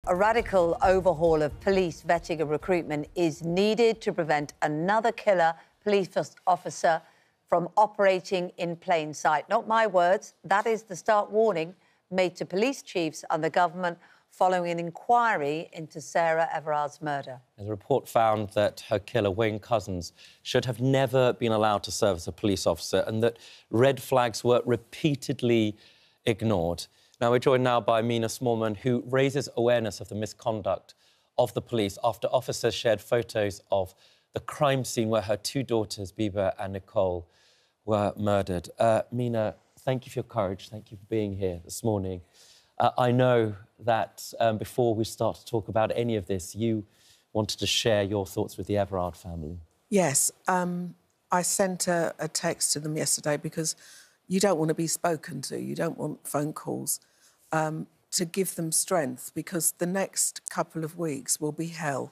A radical overhaul of police vetting and recruitment is needed to prevent another killer police officer from operating in plain sight. Not my words. That is the stark warning made to police chiefs and the government following an inquiry into Sarah Everard's murder. The report found that her killer, Wayne Couzens, should have never been allowed to serve as a police officer and that red flags were repeatedly ignored. Now, we're joined now by Mina Smallman, who raises awareness of the misconduct of the police after officers shared photos of the crime scene where her two daughters, Biba and Nicole, were murdered. Mina, thank you for your courage. Thank you for being here this morning. I know that before we start to talk about any of this, you wanted to share your thoughts with the Everard family. Yes. I sent a text to them yesterday because you don't want to be spoken to. You don't want phone calls. To give them strength, because the next couple of weeks will be hell.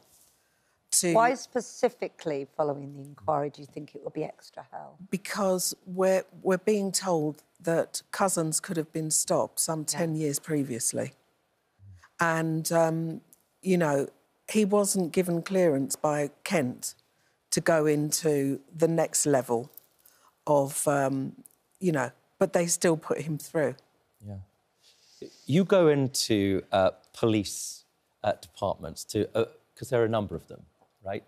Why specifically, following the inquiry, do you think it will be extra hell? Because we're being told that Couzens could have been stopped some 10 years previously. And, you know, he wasn't given clearance by Kent to go into the next level of, you know, but they still put him through. Yeah. You go into police departments because there are a number of them, right?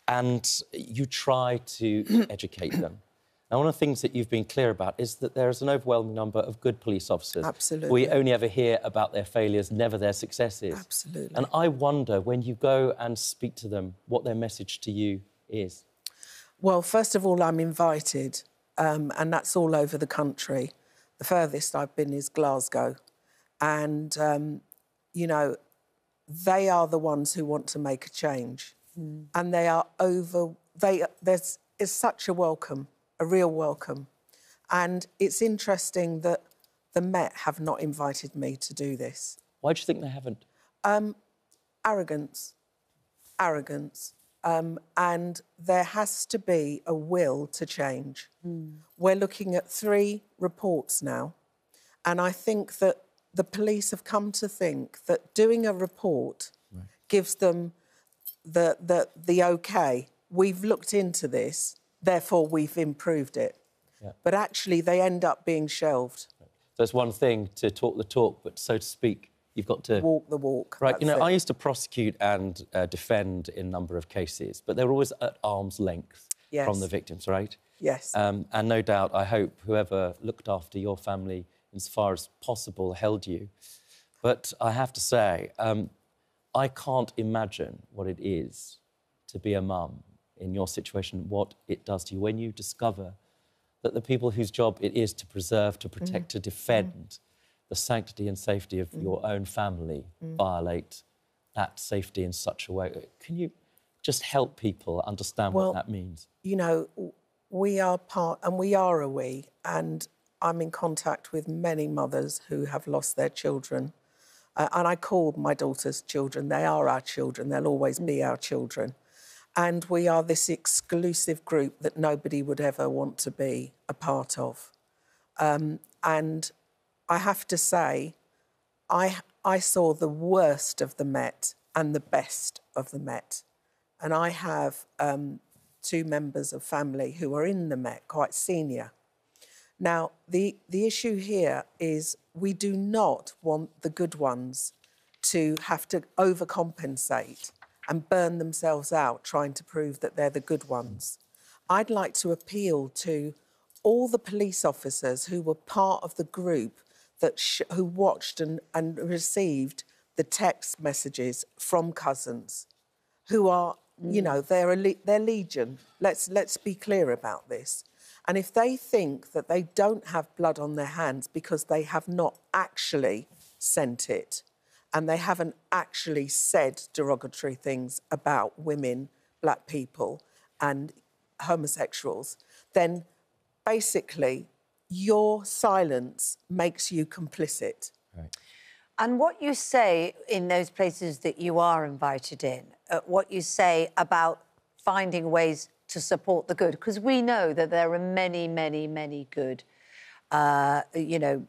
And you try to educate them. Now, one of the things that you've been clear about is that there is an overwhelming number of good police officers. Absolutely. We only ever hear about their failures, never their successes. Absolutely. And I wonder, when you go and speak to them, what their message to you is. Well, first of all, I'm invited, and that's all over the country. The furthest I've been is Glasgow. And, you know, they are the ones who want to make a change. And they are there's such a welcome, a real welcome. And it's interesting that the Met have not invited me to do this. Why do you think they haven't? Arrogance. Arrogance. And there has to be a will to change. We're looking at 3 reports now. And I think that the police have come to think that doing a report gives them the OK. We've looked into this, therefore we've improved it. Yeah. But actually, they end up being shelved. So it's one thing to talk the talk, but so to speak, you've got to... walk the walk. Right, you know, I used to prosecute and defend in a number of cases, but they were always at arm's length from the victims, right? Yes. And no doubt, I hope whoever looked after your family as far as possible held you. But I have to say, I can't imagine what it is to be a mum in your situation, what it does to you when you discover that the people whose job it is to preserve, to protect, to defend the sanctity and safety of your own family violate that safety in such a way. Can you just help people understand what that means? You know, we are part, and we are a we, and I'm in contact with many mothers who have lost their children. And I call my daughters children. They are our children. They'll always be our children. And we are this exclusive group that nobody would ever want to be a part of. And I have to say, I saw the worst of the Met and the best of the Met. And I have 2 members of family who are in the Met, quite senior. Now, the issue here is we do not want the good ones to have to overcompensate and burn themselves out trying to prove that they're the good ones. I'd like to appeal to all the police officers who were part of the group that who watched and received the text messages from Couzens, who are, you know, they're legion. Let's be clear about this. And if they think that they don't have blood on their hands because they have not actually sent it and they haven't actually said derogatory things about women, black people and homosexuals, then basically your silence makes you complicit. Right. And what you say in those places that you are invited in, what you say about finding ways to support the good, because we know that there are many, many, many good, you know,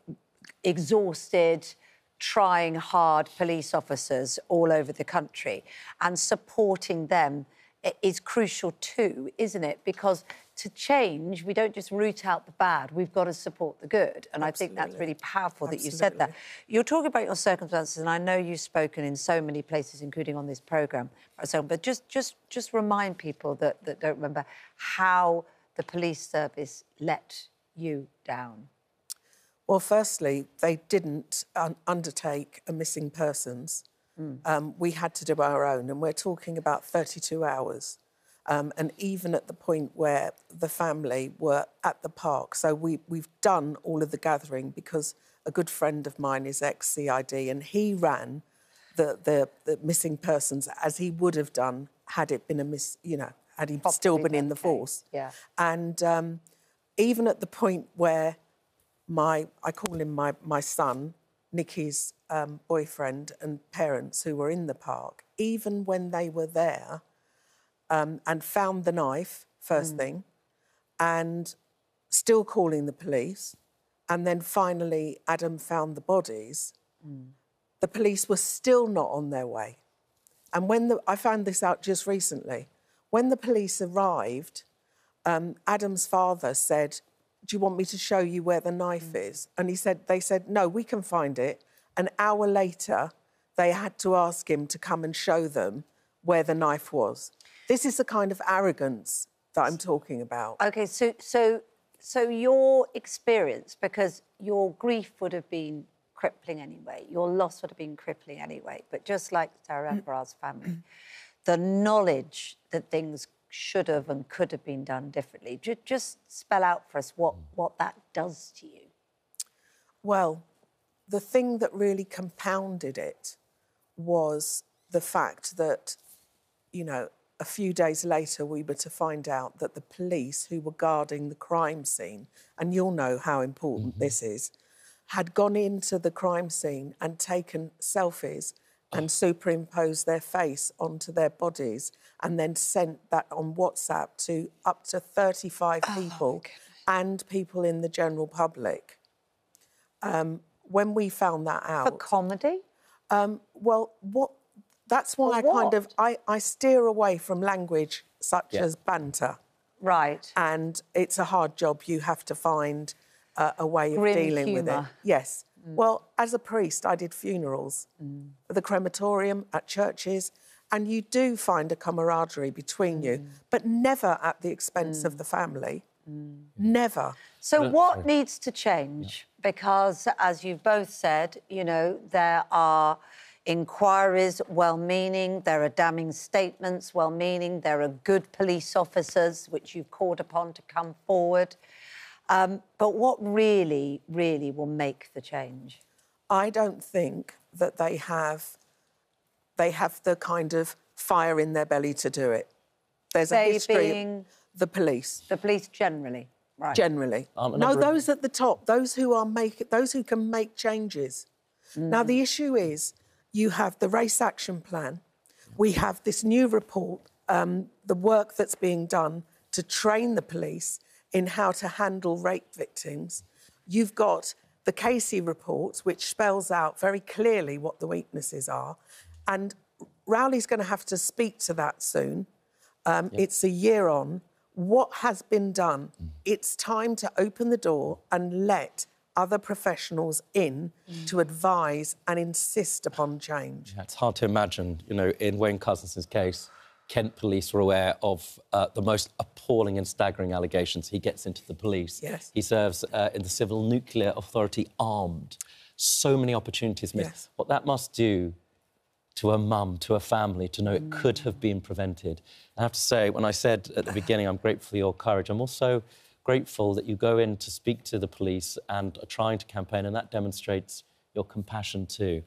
exhausted, trying hard police officers all over the country, and supporting them is crucial too, isn't it? Because to change, we don't just root out the bad, we've got to support the good. And I think that's really powerful that you said that. You're talking about your circumstances, and I know you've spoken in so many places, including on this programme, but just remind people that don't remember how the police service let you down. Well, firstly, they didn't undertake a missing persons. We had to do our own, and we're talking about 32 hours. And even at the point where the family were at the park. So we've done all of the gathering because a good friend of mine is ex-CID, and he ran the missing persons as he would have done had it been had he still been in the force. Yeah. And even at the point where I call him my son, Nikki's boyfriend and parents who were in the park, even when they were there and found the knife, first thing, and still calling the police, and then finally Adam found the bodies, the police were still not on their way. And when I found this out just recently, when the police arrived, Adam's father said, "Do you want me to show you where the knife is?" And they said, "No, we can find it." An hour later, they had to ask him to come and show them where the knife was. This is the kind of arrogance that I'm talking about. OK, so your experience, because your grief would have been crippling anyway, your loss would have been crippling anyway, but just like Sarah Everard's family, the knowledge that things should have and could have been done differently, just spell out for us what that does to you. Well, the thing that really compounded it was the fact that, a few days later we were to find out that the police who were guarding the crime scene, and you'll know how important this is, had gone into the crime scene and taken selfies and superimposed their face onto their bodies and then sent that on WhatsApp to up to 35 people and people in the general public. When we found that out... For comedy? That's why I steer away from language such as banter. Right. And it's a hard job. You have to find a way of dealing with it. Yes. Well, as a priest, I did funerals at the crematorium, at churches, and you do find a camaraderie between you, but never at the expense of the family. Never. So what needs to change? Because, as you've both said, there are inquiries, well-meaning, there are damning statements, well-meaning, there are good police officers, which you've called upon to come forward. But what really, really will make the change? I don't think that they have the kind of fire in their belly to do it. There's a history. The police. The police generally, right? Generally. No, those at the top, those who can make changes. Now, the issue is you have the race action plan. We have this new report, the work that's being done to train the police in how to handle rape victims. You've got the Casey report, which spells out very clearly what the weaknesses are. And Rowley's going to have to speak to that soon. It's a year on. What has been done? It's time to open the door and let other professionals in to advise and insist upon change. Yeah, it's hard to imagine, in Wayne Couzens' case, Kent police were aware of the most appalling and staggering allegations. He gets into the police. Yes. He serves in the Civil Nuclear Authority armed. So many opportunities missed. Yes. What that must do to a mum, to a family, to know it could have been prevented. I have to say, when I said at the beginning I'm grateful for your courage, I'm also grateful that you go in to speak to the police and are trying to campaign, and that demonstrates your compassion too.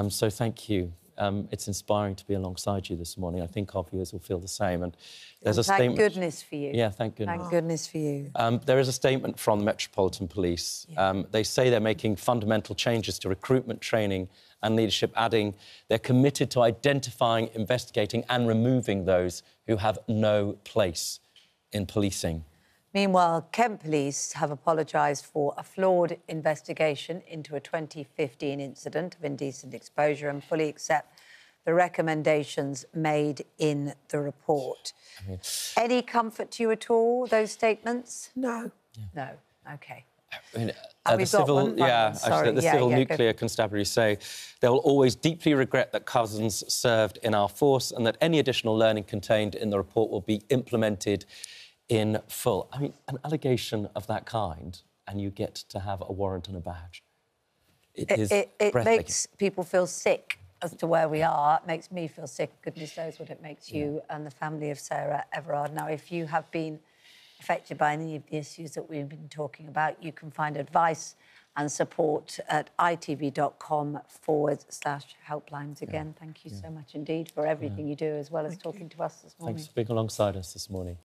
So thank you. It's inspiring to be alongside you this morning. I think our viewers will feel the same. And there's a statement... Thank goodness for you. Yeah, thank goodness. Thank goodness for you. There is a statement from the Metropolitan Police. They say they're making fundamental changes to recruitment, training and leadership, adding they're committed to identifying, investigating and removing those who have no place in policing. Meanwhile, Kent Police have apologised for a flawed investigation into a 2015 incident of indecent exposure and fully accept the recommendations made in the report. Any comfort to you at all, those statements? No. No. OK. I mean, the civil, the civil nuclear constabulary say they will always deeply regret that Couzens served in our force and that any additional learning contained in the report will be implemented in full. I mean, an allegation of that kind, and you get to have a warrant and a badge. It makes people feel sick as to where we are. It makes me feel sick. Goodness knows what it makes you and the family of Sarah Everard. Now, if you have been affected by any of the issues that we've been talking about, you can find advice and support at itv.com/helplines. Again, thank you so much indeed for everything you do, as well as talking to us this morning. Thanks for being alongside us this morning.